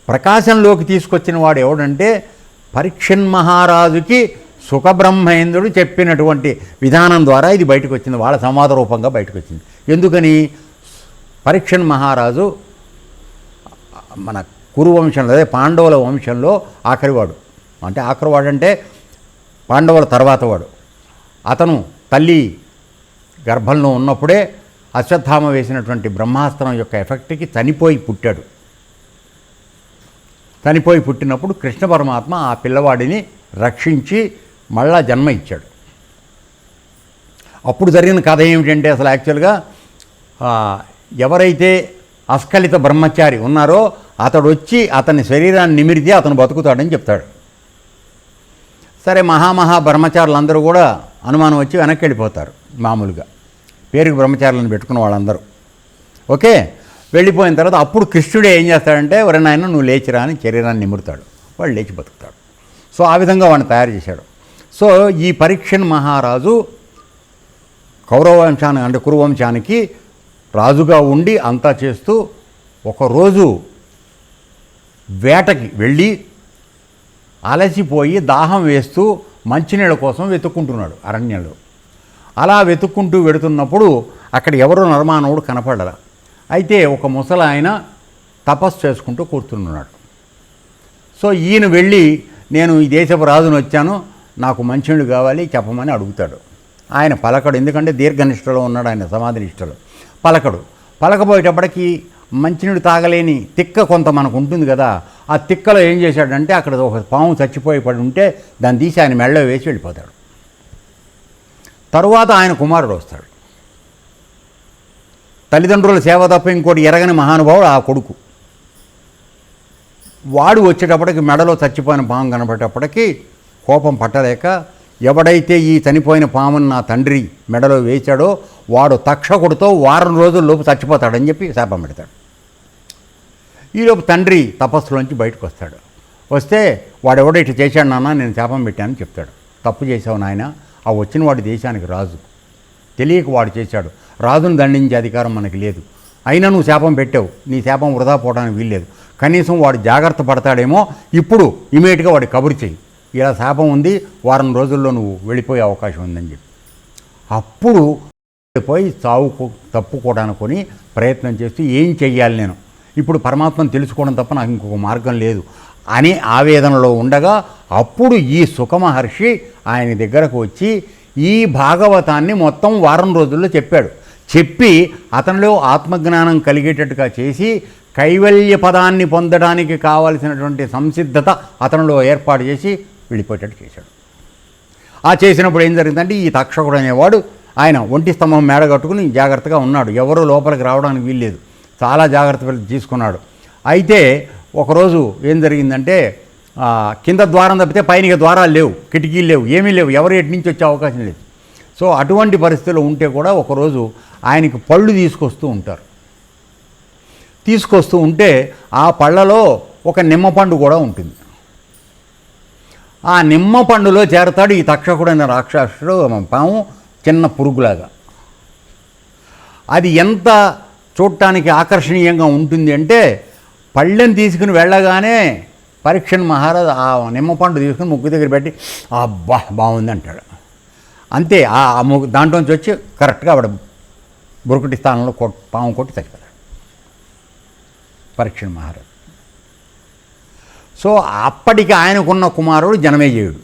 ప్రకాశంలోకి తీసుకొచ్చిన వాడు ఎవడంటే పరీక్షన్ మహారాజుకి సుఖబ్రహ్మేంద్రుడు చెప్పినటువంటి విధానం ద్వారా ఇది బయటకు వచ్చింది, వాళ్ళ సంవాద రూపంగా బయటకు వచ్చింది. ఎందుకని పరీక్షన్ మహారాజు మన కురువంశంలో అదే పాండవుల వంశంలో ఆఖరివాడు, అంటే ఆఖరివాడు అంటే పాండవుల తర్వాత వాడు. అతను తల్లి గర్భంలో ఉన్నప్పుడే అశ్వత్థామ వేసినటువంటి బ్రహ్మాస్త్రం యొక్క ఎఫెక్ట్కి చనిపోయి పుట్టాడు. చనిపోయి పుట్టినప్పుడు కృష్ణ పరమాత్మ ఆ పిల్లవాడిని రక్షించి మళ్ళా జన్మ ఇచ్చాడు. అప్పుడు జరిగిన కథ ఏమిటంటే అసలు యాక్చువల్గా ఎవరైతే అస్ఖలిత బ్రహ్మచారి ఉన్నారో అతడు వచ్చి అతని శరీరాన్ని నిమిరితే అతను బతుకుతాడని చెప్తాడు. సరే మహామహా బ్రహ్మచారులందరూ కూడా అనుమానం వచ్చి వెనక్కి వెళ్ళిపోతారు. మామూలుగా పేరుకి బ్రహ్మచారులను పెట్టుకున్న వాళ్ళందరూ ఓకే వెళ్ళిపోయిన తర్వాత అప్పుడు కృష్ణుడే ఏం చేస్తాడంటే ఎవరైనా నువ్వు లేచిరా అని శరీరాన్ని నిమురుతాడు, వాడు లేచి బతుకుతాడు. సో ఆ విధంగా వాడిని తయారు చేశాడు. సో ఈ పరీక్షన్ మహారాజు కౌరవవంశానికి అంటే కురువంశానికి రాజుగా ఉండి అంతా చేస్తూ ఒకరోజు వేటకి వెళ్ళి అలసిపోయి దాహం వేస్తూ మంచినీళ్ళ కోసం వెతుక్కుంటున్నాడు అరణ్యంలో. అలా వెతుక్కుంటూ వెడుతున్నప్పుడు అక్కడ ఎవరో నరమానవుడు కనపడరా. అయితే ఒక ముసలాయన తపస్సు చేసుకుంటూ కూర్చున్నాడు. సో ఈయన వెళ్ళి నేను ఈ దేశపు రాజును వచ్చాను, నాకు మంచినీళ్ళు కావాలి చెప్పమని అడుగుతాడు. ఆయన పలకడు, ఎందుకంటే దీర్ఘనిష్టలో ఉన్నాడు, ఆయన సమాధి నిష్టలో పలకపోయేటప్పటికి మంచినీళ్ళు తాగలేని తిక్క కొంత మనకు ఉంటుంది కదా, ఆ తిక్కలో ఏం చేశాడంటే అక్కడ ఒక పాము చచ్చిపోయి పడి ఉంటే దాన్ని తీసి ఆయన మెళ్ళలో వేసి వెళ్ళిపోతాడు. తరువాత ఆయన కుమారుడు వస్తాడు. తల్లిదండ్రుల సేవ తప్ప ఇంకోటి ఎరగని మహానుభావుడు ఆ కొడుకు. వాడు వచ్చేటప్పటికి మెడలో చచ్చిపోయిన పాము కనబడేటప్పటికి కోపం పట్టలేక, ఎవడైతే ఈ చనిపోయిన పామును నా తండ్రి మెడలో వేశాడో వాడు తక్షకుడితో వారం రోజుల్లోపు చచ్చిపోతాడని చెప్పి శాపం పెడతాడు. ఈలోపు తండ్రి తపస్సులోంచి బయటకు వస్తాడు. వస్తే వాడెవడో ఇటు చేశాడు నాన్న, నేను శాపం పెట్టానని చెప్తాడు. తప్పు చేసావు నాయన, ఆ వచ్చిన వాడి దేశానికి రాజు, తెలియక వాడు చేశాడు, రాజును దండించే అధికారం మనకి లేదు, అయినా నువ్వు శాపం పెట్టావు, నీ శాపం వృధా పోవడానికి వీల్లేదు, కనీసం వాడు జాగ్రత్త పడతాడేమో, ఇప్పుడు ఇమీడియట్గా వాడి కబురు చెయ్యి, ఇలా శాపం ఉంది, వారం రోజుల్లో నువ్వు వెళ్ళిపోయే అవకాశం ఉందని చెప్పి. అప్పుడు పోయి చావు తప్పుకోవడానుకొని ప్రయత్నం చేస్తూ ఏం చెయ్యాలి నేను, ఇప్పుడు పరమాత్మను తెలుసుకోవడం తప్ప నాకు ఇంకొక మార్గం లేదు అని ఆవేదనలో ఉండగా అప్పుడు ఈ సుఖమహర్షి ఆయన దగ్గరకు వచ్చి ఈ భాగవతాన్ని మొత్తం వారం రోజుల్లో చెప్పాడు. చెప్పి అతనిలో ఆత్మజ్ఞానం కలిగేటట్టుగా చేసి కైవల్య పదాన్ని పొందడానికి కావలసినటువంటి సంసిద్ధత అతనిలో ఏర్పాటు చేసి వెళ్ళిపోయేటట్టు చేశాడు. ఆ చేసినప్పుడు ఏం జరిగిందంటే ఈ తక్షకుడు అనేవాడు ఆయన ఒంటి స్తంభం మేడ కట్టుకుని జాగ్రత్తగా ఉన్నాడు, ఎవరూ లోపలికి రావడానికి వీల్లేదు, చాలా జాగ్రత్త తీసుకున్నాడు. అయితే ఒకరోజు ఏం జరిగిందంటే కింద ద్వారం తప్పితే పైన ద్వారాలు లేవు, కిటికీలు లేవు, ఏమీ లేవు, ఎవరు ఎటు నుంచి వచ్చే అవకాశం లేదు. సో అటువంటి పరిస్థితుల్లో ఉంటే కూడా ఒకరోజు ఆయనకి పళ్ళు తీసుకొస్తూ ఉంటే ఆ పళ్ళలో ఒక నిమ్మపండు కూడా ఉంటుంది. ఆ నిమ్మ పండులో చేరతాడు ఈ తక్షకుడైన రాక్షసుడు పాము, చిన్న పురుగులాగా. అది ఎంత చూడటానికి ఆకర్షణీయంగా ఉంటుంది అంటే పళ్ళెని తీసుకుని వెళ్ళగానే పరీక్షణ్ మహారాజు ఆ నిమ్మపండు తీసుకుని ముగ్గు దగ్గర పెట్టి అబ్బా బాగుంది అంటాడు. అంతే, ఆ దాంట్లోంచి వచ్చి కరెక్ట్గా ఆవిడ బురుకుటి స్థానంలో పాము కొట్టి చచ్చిపోతాడు పరీక్షణ్ మహారాజు. సో అప్పటికి ఆయనకున్న కుమారుడు జనమేజయుడు.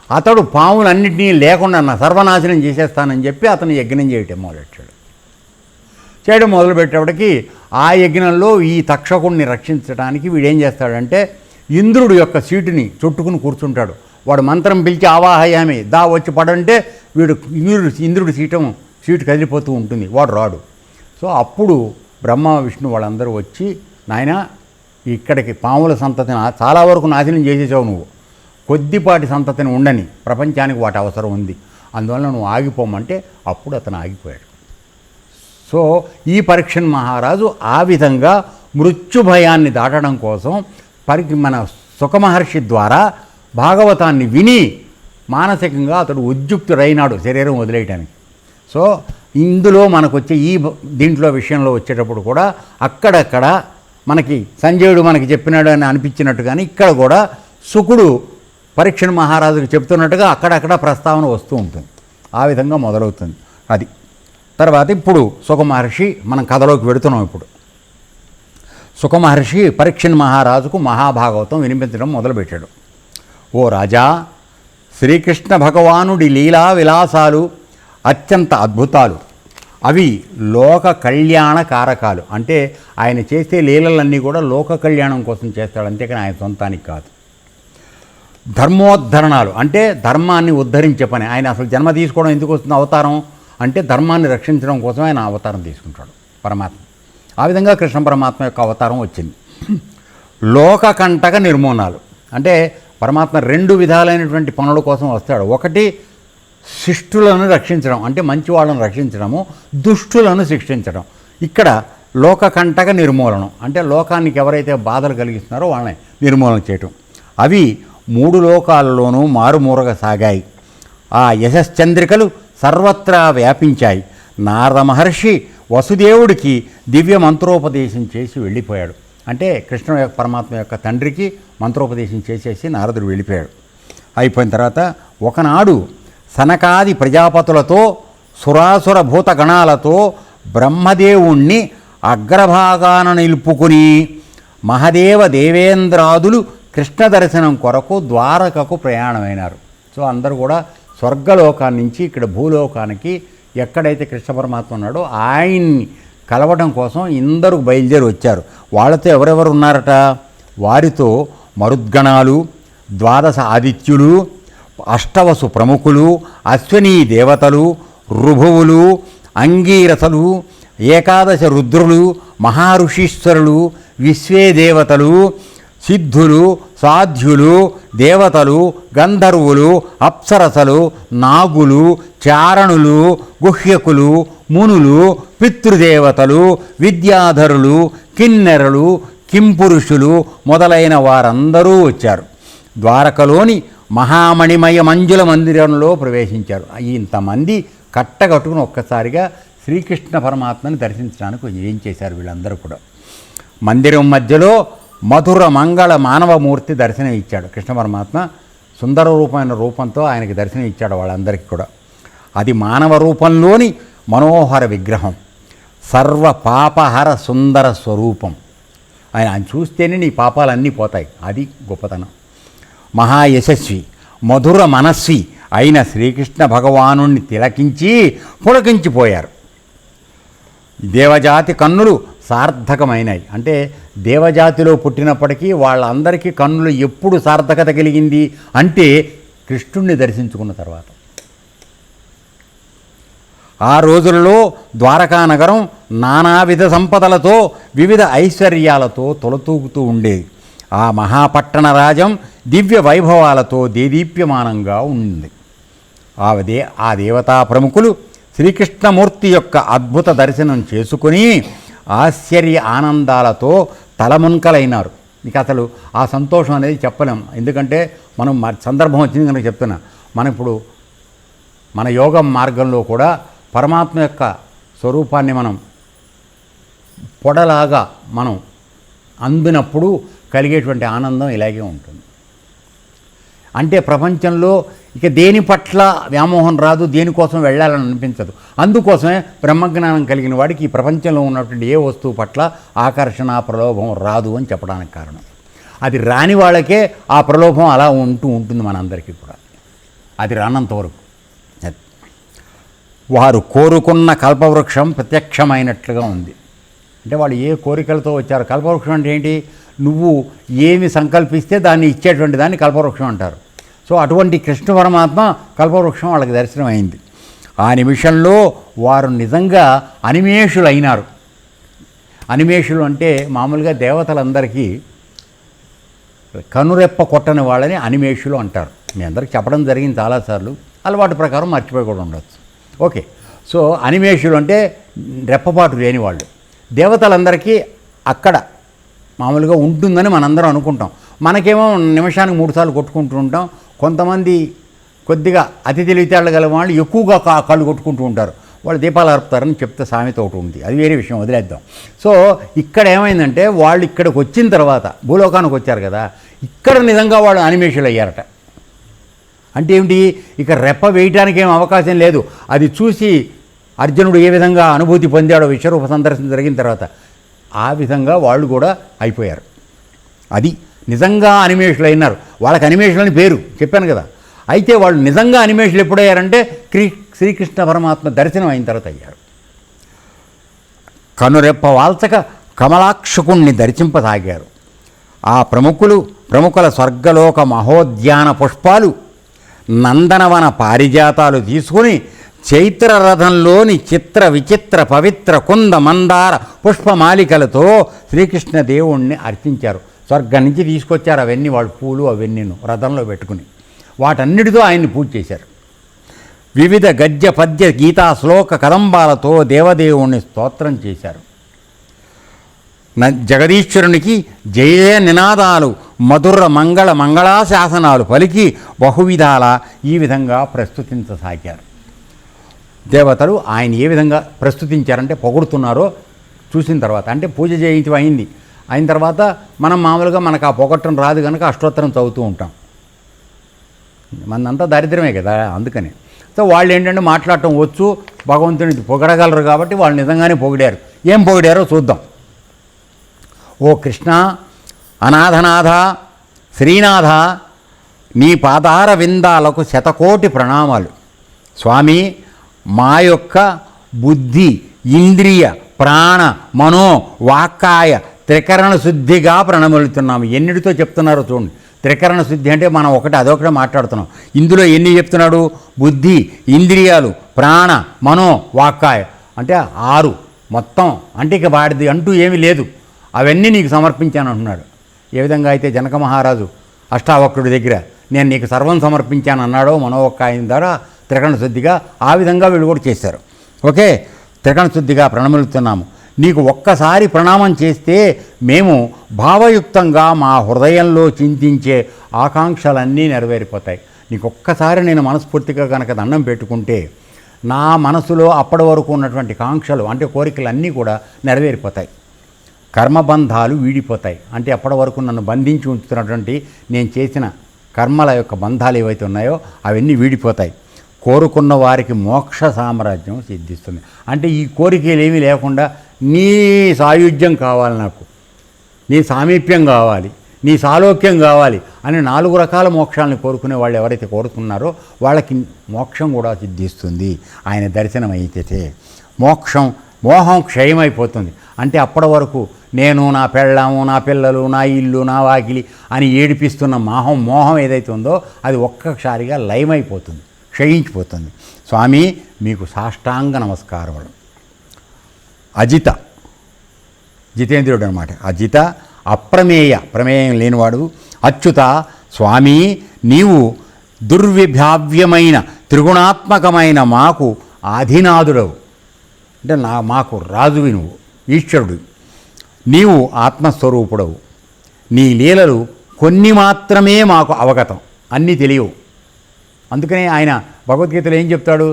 అతడు పాములన్నింటినీ లేకుండా సర్వనాశనం చేసేస్తానని చెప్పి అతను యజ్ఞం చేయడం మొదలుపెట్టేప్పటికి ఆ యజ్ఞంలో ఈ తక్షకుడిని రక్షించడానికి వీడేం చేస్తాడంటే ఇంద్రుడు యొక్క సీటుని చుట్టుకుని కూర్చుంటాడు. వాడు మంత్రం పిలిచి ఆవాహయామి దా వచ్చి పడంటే వీడు ఇంద్రుడి సీటు కదిలిపోతూ ఉంటుంది, వాడు రాడు. సో అప్పుడు బ్రహ్మ విష్ణు వాళ్ళందరూ వచ్చి నాయన ఇక్కడికి పాముల సంతతిని చాలా వరకు నాశనం చేసేసావు, నువ్వు కొద్దిపాటి సంతతిని ఉండని, ప్రపంచానికి వాటి అవసరం ఉంది, అందువల్ల నువ్వు ఆగిపోమంటే అప్పుడు అతను ఆగిపోయాడు. సో ఈ పరీక్షణ్ మహారాజు ఆ విధంగా మృత్యు భయాన్ని దాటడం కోసం మన సుఖమహర్షి ద్వారా భాగవతాన్ని విని మానసికంగా అతడు ఉద్యుక్తుడైనాడు శరీరం వదిలేయటానికి. సో ఇందులో మనకు వచ్చే దీంట్లో విషయంలో వచ్చేటప్పుడు కూడా అక్కడక్కడ మనకి సంజయుడు మనకి చెప్పినాడు అని అనిపించినట్టుగానే ఇక్కడ కూడా శుకుడు పరీక్షణ్ మహారాజుకు చెప్తున్నట్టుగా అక్కడక్కడ ప్రస్తావన వస్తూ ఉంటుంది. ఆ విధంగా మొదలవుతుంది అది. తర్వాత ఇప్పుడు సుఖమహర్షి మనం కథలోకి వెడుతున్నాం. ఇప్పుడు సుఖమహర్షి పరీక్షణ్ మహారాజుకు మహాభాగవతం వినిపించడం మొదలుపెట్టాడు. ఓ రాజా, శ్రీకృష్ణ భగవానుడి లీలా విలాసాలు అత్యంత అద్భుతాలు, అవి లోక కళ్యాణ కారకాలు. అంటే ఆయన చేసే లీలలన్నీ కూడా లోక కళ్యాణం కోసం చేస్తాడు, అంతేకాని ఆయన సొంతానికి కాదు. ధర్మోద్ధరణాలు అంటే ధర్మాన్ని ఉద్ధరించే పని. ఆయన అసలు జన్మ తీసుకోవడం ఎందుకు వస్తుంది, అవతారం అంటే ధర్మాన్ని రక్షించడం కోసం ఆయన అవతారం తీసుకుంటాడు పరమాత్మ. ఆ విధంగా కృష్ణ పరమాత్మ యొక్క అవతారం వచ్చింది. లోకకంటక నిర్మూలనాలు అంటే పరమాత్మ రెండు విధాలైనటువంటి పనుల కోసం వస్తాడు. ఒకటి శిష్టులను రక్షించడం అంటే మంచి వాళ్ళను రక్షించడము, దుష్టులను శిక్షించడం. ఇక్కడ లోకకంటక నిర్మూలనం అంటే లోకానికి ఎవరైతే బాధలు కలిగిస్తున్నారో వాళ్ళని నిర్మూలన చేయటం. అవి మూడు లోకాలలోనూ మారుమూరగా సాగాయి. ఆ యశశ్చంద్రికలు సర్వత్రా వ్యాపించాయి. నారద మహర్షి వసుదేవుడికి దివ్య మంత్రోపదేశం చేసి వెళ్ళిపోయాడు. అంటే కృష్ణ యొక్క పరమాత్మ యొక్క తండ్రికి మంత్రోపదేశం చేసేసి నారదుడు వెళ్ళిపోయాడు. అయిపోయిన తర్వాత ఒకనాడు సనకాది ప్రజాపతులతో సురాసుర భూతగణాలతో బ్రహ్మదేవుణ్ణి అగ్రభాగాన నిలుపుకుని మహదేవ దేవేంద్రాదులు కృష్ణ దర్శనం కొరకు ద్వారకకు ప్రయాణమైనారు. సో అందరూ కూడా స్వర్గలోకాన్ని నుంచి ఇక్కడ భూలోకానికి ఎక్కడైతే కృష్ణ పరమాత్మ ఉన్నాడో ఆయన్ని కలవడం కోసం ఇందరూ బయలుదేరి వచ్చారు. వాళ్ళతో ఎవరెవరు ఉన్నారట? వారితో మరుద్గణాలు, ద్వాదశ ఆదిత్యులు, అష్టవసు ప్రముఖులు, అశ్వినీ దేవతలు, ఋభువులు, అంగీరసలు, ఏకాదశ రుద్రులు, మహారుషీశ్వరులు, విశ్వే దేవతలు, సిద్ధులు, సాధ్యులు, దేవతలు, గంధర్వులు, అప్సరసలు, నాగులు, చారణులు, గుహ్యకులు, మునులు, పితృదేవతలు, విద్యాధరులు, కిన్నెరలు, కింపురుషులు మొదలైన వారందరూ వచ్చారు. ద్వారకలోని మహామణిమయ మంజుల మందిరంలో ప్రవేశించారు. ఇంతమంది కట్టగట్టుకుని ఒక్కసారిగా శ్రీకృష్ణ పరమాత్మని దర్శించడానికి ఏం చేశారు వీళ్ళందరూ కూడా. మందిరం మధ్యలో మధుర మంగళ మానవమూర్తి దర్శనం ఇచ్చాడు. కృష్ణ పరమాత్మ సుందర రూపమైన రూపంతో ఆయనకి దర్శనం ఇచ్చాడు వాళ్ళందరికీ కూడా. అది మానవ రూపంలోని మనోహర విగ్రహం, సర్వ పాపహర సుందర స్వరూపం. ఆయన చూస్తేనే నీ పాపాలన్నీ పోతాయి. అది గొప్పతనం. మహాయశస్వి మధుర మనస్వి అయిన శ్రీకృష్ణ భగవానుణ్ణి తిలకించి పులకించిపోయారు. దేవజాతి కన్నులు సార్థకమైనవి. అంటే దేవజాతిలో పుట్టినప్పటికీ వాళ్ళందరికీ కన్నులు ఎప్పుడు సార్థకత కలిగింది అంటే కృష్ణుణ్ణి దర్శించుకున్న తర్వాత. ఆ రోజుల్లో ద్వారకా నగరం నానావిధ సంపదలతో వివిధ ఐశ్వర్యాలతో తొలతూగుతూ ఉండేది. ఆ మహాపట్టణ రాజ్యం దివ్య వైభవాలతో దేదీప్యమానంగా ఉంది. ఆ దేవతా ప్రముఖులు శ్రీకృష్ణమూర్తి యొక్క అద్భుత దర్శనం చేసుకుని ఆశ్చర్య ఆనందాలతో తలమునకలైనారు. ఇక అసలు ఆ సంతోషం అనేది చెప్పలేం. ఎందుకంటే మనం సందర్భం వచ్చింది కనుక చెప్తున్నా. ఇప్పుడు మన యోగ మార్గంలో కూడా పరమాత్మ యొక్క స్వరూపాన్ని మనం పొడలాగా మనం అందినప్పుడు కలిగేటువంటి ఆనందం ఇలాగే ఉంటుంది. అంటే ప్రపంచంలో ఇక దేని పట్ల వ్యామోహం రాదు, దేనికోసం వెళ్ళాలని అనిపించదు. అందుకోసమే బ్రహ్మజ్ఞానం కలిగిన వాడికి ఈ ప్రపంచంలో ఉన్నటువంటి ఏ వస్తువు పట్ల ఆకర్షణ ప్రలోభం రాదు అని చెప్పడానికి కారణం. అది రాని వాళ్ళకే ఆ ప్రలోభం అలా ఉంటుంది మనందరికీ కూడా. అది రానంతవరకు వారు కోరుకున్న కల్పవృక్షం ప్రత్యక్షమైనట్లుగా ఉంది. అంటే వాళ్ళు ఏ కోరికలతో వచ్చారు. కల్పవృక్షం అంటే ఏంటి? నువ్వు ఏమి సంకల్పిస్తే దాన్ని ఇచ్చేటువంటి దాన్ని కల్పవృక్షం అంటారు. సో అటువంటి కృష్ణ పరమాత్మ కల్పవృక్షం వాళ్ళకి దర్శనం అయింది. ఆ నిమిషంలో వారు నిజంగా అనిమేషులు అయినారు. అనిమేషులు అంటే మామూలుగా దేవతలందరికీ కనురెప్ప కొట్టని వాళ్ళని అనిమేషులు అంటారు. మీ అందరికి చెప్పడం జరిగింది చాలాసార్లు, అలవాటు ప్రకారం మర్చిపోయి కూడా ఉండొచ్చు. ఓకే. సో అనిమేషులు అంటే రెప్పపాటు లేని వాళ్ళు. దేవతలందరికీ అక్కడ మామూలుగా ఉంటుందని మనందరం అనుకుంటాం. మనకేమో నిమిషానికి 3 సార్లు కొట్టుకుంటూ ఉంటాం. కొంతమంది కొద్దిగా అతి తెలివితేళ్ళు గల వాళ్ళు ఎక్కువగా కళ్ళు కొట్టుకుంటూ ఉంటారు. వాళ్ళు దీపాలు అర్పుతారని చెప్తే సామెత ఒకటి ఉంది. అది వేరే విషయం, వదిలేద్దాం. సో ఇక్కడ ఏమైందంటే వాళ్ళు ఇక్కడికి వచ్చిన తర్వాత భూలోకానికి వచ్చారు కదా, ఇక్కడ నిజంగా వాళ్ళు అనిమేషులు అయ్యారట. అంటే ఏమిటి? ఇక రెప్ప వేయటానికి ఏం అవకాశం లేదు. అది చూసి అర్జునుడు ఏ విధంగా అనుభూతి పొందాడో విశ్వరూప సందర్శన జరిగిన తర్వాత ఆ విధంగా వాళ్ళు కూడా అయిపోయారు. అది నిజంగా అనిమేషులు అయినారు. వాళ్ళకి అనిమేషులు అని పేరు చెప్పాను కదా. అయితే వాళ్ళు నిజంగా అనిమేషులు ఎప్పుడయ్యారంటే శ్రీకృష్ణ పరమాత్మ దర్శనం అయిన తర్వాత అయ్యారు. కనురెప్ప వాల్చక కమలాక్షకుణ్ణి దర్శింపసాగారు. ఆ ప్రముఖుల స్వర్గలోక మహోద్యాన పుష్పాలు, నందనవన పారిజాతాలు తీసుకుని చైత్ర రథంలోని చిత్ర విచిత్ర పవిత్ర కుంద మందార పుష్పమాలికలతో శ్రీకృష్ణ దేవుణ్ణి అర్చించారు. స్వర్గం నుంచి తీసుకొచ్చారు అవన్నీ, వాళ్ళు పూలు అవన్నీ రథంలో పెట్టుకుని వాటన్నిటితో ఆయన్ని పూజ చేశారు. వివిధ గద్య పద్య గీతా శ్లోక కదంబాలతో దేవదేవుణ్ణి స్తోత్రం చేశారు. జగదీశ్వరునికి జయ నినాదాలు, మధుర మంగళాశాసనాలు పలికి బహువిధాల ఈ విధంగా ప్రస్తుతించసాగారు. దేవతలు ఆయన ఏ విధంగా ప్రస్తుతించారంటే పొగుడుతున్నారో చూసిన తర్వాత, అంటే పూజ చేయించి అయిన తర్వాత మనం మామూలుగా మనకు ఆ పొగట్టం రాదు కనుక అష్టోత్తరం చదువుతూ ఉంటాం. మనంతా దారిద్ర్యమే కదా, అందుకని. సో వాళ్ళు ఏంటంటే మాట్లాడటం వచ్చు, భగవంతుని పొగడగలరు కాబట్టి వాళ్ళు నిజంగానే పొగిడారు. ఏం పొగిడారో చూద్దాం. ఓ కృష్ణ, అనాథనాథ శ్రీనాథ నీ పాదార విందాలకు శతకోటి ప్రణామాలు. స్వామి, మా యొక్క బుద్ధి, ఇంద్రియ, ప్రాణ, మనో, వాక్కాయ త్రికరణ శుద్ధిగా ప్రణమిలుతున్నాము. ఎన్నిటితో చెప్తున్నారో చూడండి. త్రికరణ శుద్ధి అంటే మనం అదొకటే మాట్లాడుతున్నాం. ఇందులో ఎన్ని చెప్తున్నాడు? బుద్ధి, ఇంద్రియాలు, ప్రాణ, మనో, వాక్కాయ అంటే 6 మొత్తం. అంటే ఇక వాడిది అంటూ ఏమీ లేదు, అవన్నీ నీకు సమర్పించాను అంటున్నాడు. ఏ విధంగా అయితే జనక మహారాజు అష్టావక్రుడి దగ్గర నేను నీకు సర్వం సమర్పించాను అన్నాడో మనోవాక్కాయం ద్వారా త్రికరణ శుద్ధిగా, ఆ విధంగా వీళ్ళు కూడా చేశారు. ఓకే, త్రికరణ శుద్ధిగా ప్రణమిలుతున్నాము. నీకు ఒక్కసారి ప్రణామం చేస్తే మేము భావయుక్తంగా మా హృదయంలో చింతించే ఆకాంక్షలన్నీ నెరవేరిపోతాయి. నీకు ఒక్కసారి నేను మనస్ఫూర్తిగా కనుక దండం పెట్టుకుంటే నా మనసులో అప్పటి వరకు ఉన్నటువంటి కాంక్షలు అంటే కోరికలన్నీ కూడా నెరవేరిపోతాయి. కర్మబంధాలు వీడిపోతాయి. అంటే అప్పటి వరకు నన్ను బంధించి ఉంచుతున్నటువంటి నేను చేసిన కర్మల యొక్క బంధాలు ఏవైతే ఉన్నాయో అవన్నీ వీడిపోతాయి. కోరుకున్న వారికి మోక్ష సామ్రాజ్యం సిద్ధిస్తుంది. అంటే ఈ కోరికలు ఏమీ లేకుండా నీ సాయుధ్యం కావాలి, నాకు నీ సామీప్యం కావాలి, నీ సాలోక్యం కావాలి అని 4 రకాల మోక్షాలను కోరుకునే వాళ్ళు ఎవరైతే కోరుకున్నారో వాళ్ళకి మోక్షం కూడా సిద్ధిస్తుంది. ఆయన దర్శనం అయితే మోహం క్షయమైపోతుంది. అంటే అప్పటి వరకు నేను, నా పెళ్ళాము, నా పిల్లలు, నా ఇల్లు, నా వాకిలి అని ఏడిపిస్తున్న మోహం ఏదైతే ఉందో అది ఒక్కసారిగా లయమైపోతుంది, క్షయించిపోతుంది. స్వామి, మీకు సాష్టాంగ నమస్కారములు. అజిత, జితేంద్రుడు అనమాట. అజిత, ప్రమేయం లేనివాడు. అచ్యుత, స్వామి నీవు దుర్విభావ్యమైన త్రిగుణాత్మకమైన మాకు ఆధినాథుడవు. అంటే మాకు రాజువి నువ్వు, ఈశ్వరుడు. నీవు ఆత్మస్వరూపుడవు. నీ లీలలు కొన్ని మాత్రమే మాకు అవగతం, అన్నీ తెలియవు. అందుకనే ఆయన భగవద్గీతలో ఏం చెప్తాడు?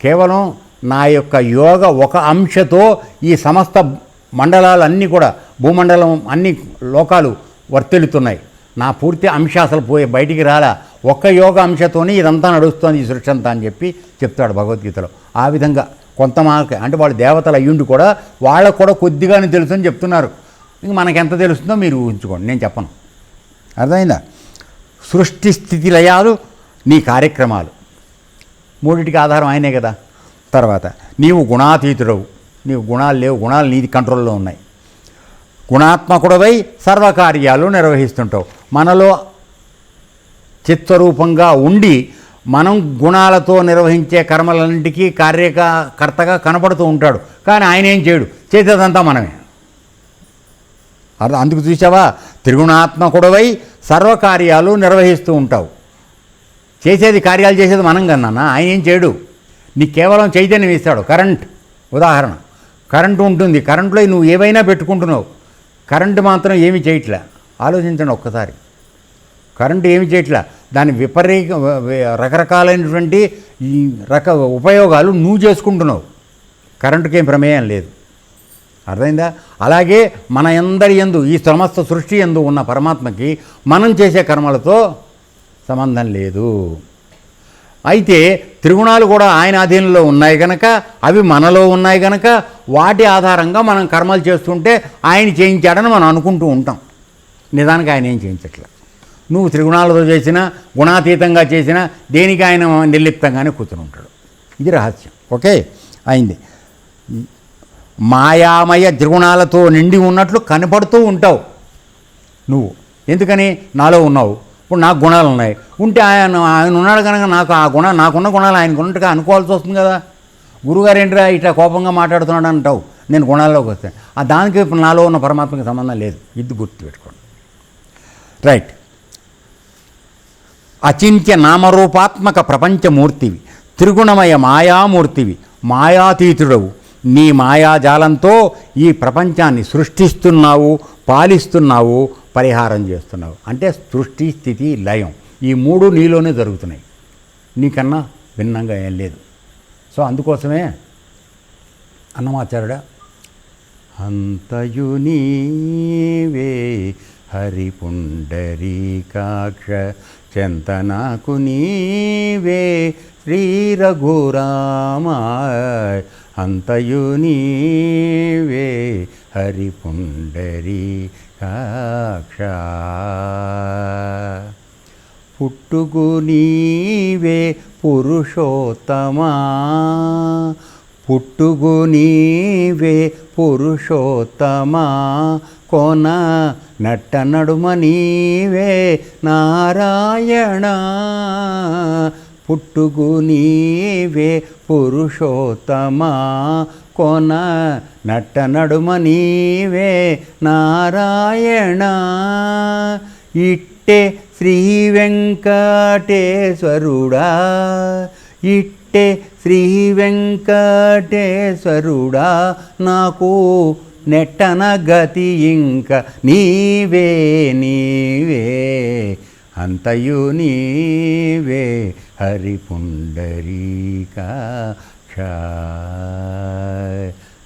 కేవలం నా యొక్క యోగ ఒక అంశతో ఈ సమస్త మండలాలన్నీ కూడా, భూమండలం అన్ని లోకాలు వర్తిల్లుతున్నాయి. నా పూర్తి అంశ అసలు బయటికి రాలా, ఒక్క యోగ అంశతోనే ఇదంతా నడుస్తుంది ఈ సృష్టి అంతా అని చెప్తాడు భగవద్గీతలో. ఆ విధంగా కొంతమంది అంటే వాళ్ళు దేవతలు అయ్యుండి కూడా వాళ్ళకు కూడా కొద్దిగానే తెలుసు అని చెప్తున్నారు. ఇంక మనకెంత తెలుస్తుందో మీరు ఊహించుకోండి, నేను చెప్పను. అర్థమైందా? సృష్టి స్థితి లయాలు నీ కార్యక్రమాలు, మూడిటికి ఆధారం ఆయనే కదా. తర్వాత నీవు గుణాతీతుడవు, నీవు గుణాలు లేవు, గుణాలు నీది కంట్రోల్లో ఉన్నాయి. గుణాత్మకుడవై సర్వకార్యాలు నిర్వహిస్తుంటావు. మనలో చిత్స్వరూపంగా ఉండి మనం గుణాలతో నిర్వహించే కర్మలన్నింటికీ కార్యకర్తగా కనపడుతూ ఉంటాడు. కానీ ఆయన ఏం చేయడు, చేసేదంతా మనమే. అందుకు చూసావా, త్రిగుణాత్మకుడవై సర్వకార్యాలు నిర్వహిస్తూ ఉంటావు. కార్యాలు చేసేది మనం కన్నా, ఆయన ఏం చేయడు. నీకు కేవలం చైతన్యం ఇస్తాడు. ఉదాహరణ కరెంటు ఉంటుంది, కరెంటులో నువ్వు ఏవైనా పెట్టుకుంటున్నావు, కరెంటు మాత్రం ఏమీ చేయట్లే. ఆలోచించండి ఒక్కసారి, కరెంటు ఏమి చేయట్లే. దాని రకరకాలైనటువంటి ఉపయోగాలు నువ్వు చేసుకుంటున్నావు, కరెంటుకి ఏం ప్రమేయం లేదు. అర్థమైందా? అలాగే మన అందరి యందు, ఈ సమస్త సృష్టి యందు ఉన్న పరమాత్మకి మనం చేసే కర్మలతో సంబంధం లేదు. అయితే త్రిగుణాలు కూడా ఆయన అధీనంలో ఉన్నాయి కనుక, అవి మనలో ఉన్నాయి కనుక వాటి ఆధారంగా మనం కర్మలు చేస్తుంటే ఆయన చేయించాడని మనం అనుకుంటూ ఉంటాం. నిజానికి ఆయన ఏం చేయించట్లేదు. నువ్వు త్రిగుణాలతో చేసినా, గుణాతీతంగా చేసినా దేనికి ఆయన నిర్లిప్తంగానే కూర్చుని ఉంటాడు. ఇది రహస్యం. ఓకే, అయింది. మాయామయ త్రిగుణాలతో నిండి ఉన్నట్లు కనపడుతూ ఉంటావు నువ్వు. ఎందుకని? నాలో ఉన్నావు. ఇప్పుడు నాకు గుణాలు ఉన్నాయి, ఉంటే ఆయన ఉన్నాడు కనుక నాకున్న గుణాలు ఆయనకు ఉన్నట్టుగా అనుకోవాల్సి వస్తుంది కదా. గురుగారు ఏంట్రా ఇట్లా కోపంగా మాట్లాడుతున్నాడు అంటావు, నేను గుణాల్లోకి వస్తాను. దానికి నాలో ఉన్న పరమాత్మకి సంబంధం లేదు. ఇది గుర్తుపెట్టుకోండి. రైట్. అచింత్య నామరూపాత్మక ప్రపంచమూర్తివి, త్రిగుణమయ మాయామూర్తివి, మాయాతీతుడవు. నీ మాయాజాలంతో ఈ ప్రపంచాన్ని సృష్టిస్తున్నావు, పాలిస్తున్నావు, పరిహారం చేస్తున్నావు. అంటే సృష్టి, స్థితి, లయం ఈ మూడు నీలోనే జరుగుతున్నాయి, నీకన్నా భిన్నంగా ఏం లేదు. సో అందుకోసమే అన్నమాచార్యుడా, అంతయు నీవే హరిపుండరీకాక్ష చెంతనాకు నీవే శ్రీ రఘురామ, అంతయు నీవే హరిపుండరీకాక్ష. పుట్టుకు నీవే పురుషోత్తమా, పుట్టుకు నీవే పురుషోత్తమా, కోన నట్ట నడుమ నీవే నారాయణ. పుట్టుకు నీవే పురుషోత్తమా, కోన నట్ట నడుమ నీవే నారాయణ. ఇట్టే శ్రీ వెంకటేశ్వరుడా, ఇట్టే శ్రీ వెంకటేశ్వరుడా, నాకు నెట్టన గతి ఇంక నీవే నీవే, అంతయు నీవే హరిపుండరీకాక్ష.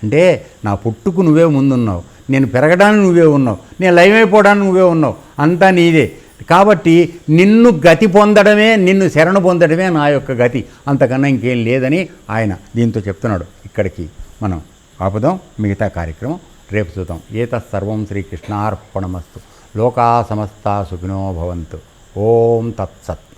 అంటే నా పుట్టుకు నువ్వే ముందున్నావు, నేను పెరగడానికి నువ్వే ఉన్నావు, నేను లయమైపోవడానికి నువ్వే ఉన్నావు, అంతా నీదే. కాబట్టి నిన్ను గతి పొందడమే, నిన్ను శరణు పొందడమే నా యొక్క గతి, అంతకన్నా ఇంకేం లేదని ఆయన దీంతో చెప్తున్నాడు. ఇక్కడికి మనం ఆపుదాం, మిగతా కార్యక్రమం రేపు చూద్దాం. ఏతత్సర్వం శ్రీకృష్ణార్పణమస్తు. లోకా సమస్తా సుఖినో భవంతు. ఓం తత్సత్.